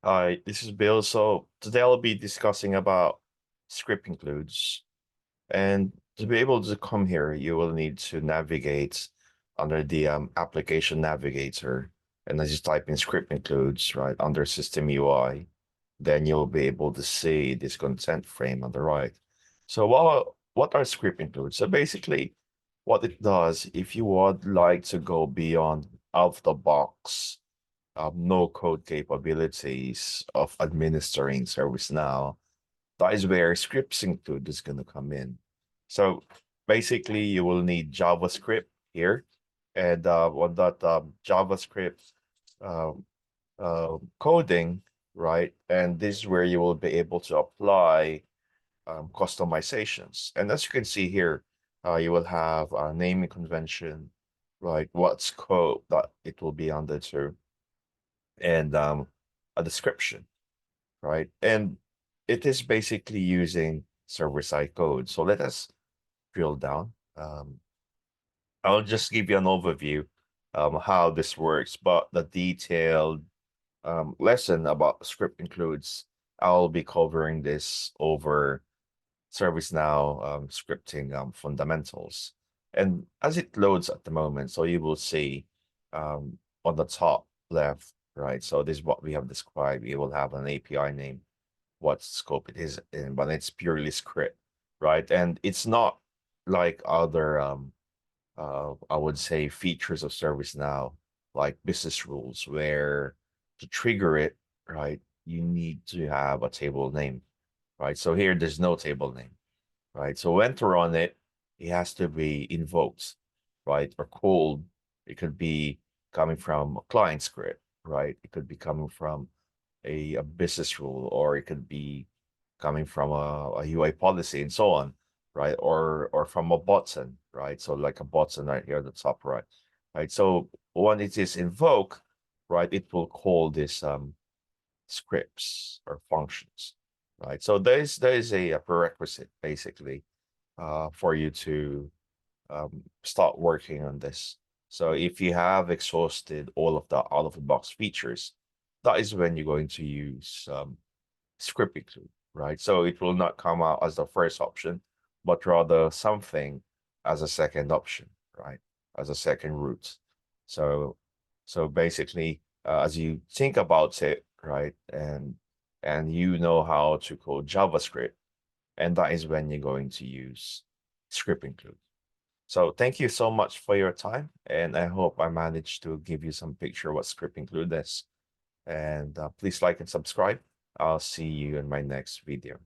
Hi, this is Bill. So today I'll be discussing about script includes. And to be able to come here, you will need to navigate under the application navigator. And as you type in script includes, right, under system UI, then you'll be able to see this consent frame on the right. So what are script includes? So basically what it does, if you would like to go beyond out of the box no code capabilities of administering ServiceNow, that is where scripts include is going to come in. So basically, you will need JavaScript here, and on that JavaScript uh, coding, right? And this is where you will be able to apply customizations. And as you can see here, you will have a naming convention, right? What scope that it will be under to and a description, right? And it is basically using server-side code. So let us drill down. I'll just give you an overview how this works, but the detailed lesson about script includes, I'll be covering this over ServiceNow scripting fundamentals. And as it loads at the moment, so you will see on the top left, right? So this is what we have described. You will have an API name, what scope it is in, but it's purely script, right? And it's not like other, I would say, features of ServiceNow, like business rules, where to trigger it, right, you need to have a table name, right? So here, there's no table name, right? So when to run it, it has to be invoked, right? Or called. It could be coming from a client script, right? It could be coming from a business rule, or it could be coming from a UI policy and so on, right? Or from a button, right? So like a button right here at the top right, right? So when it is invoked, right, it will call this scripts or functions, right? So there is a prerequisite basically for you to start working on this. So if you have exhausted all of the out of the box features, that is when you're going to use script include, right? So it will not come out as the first option, but rather something as a second option, right? As a second route. So so basically, as you think about it, right, and you know how to code JavaScript, and that is when you're going to use script include. So thank you so much for your time, and I hope I managed to give you some picture what script include is. And please like and subscribe. I'll see you in my next video.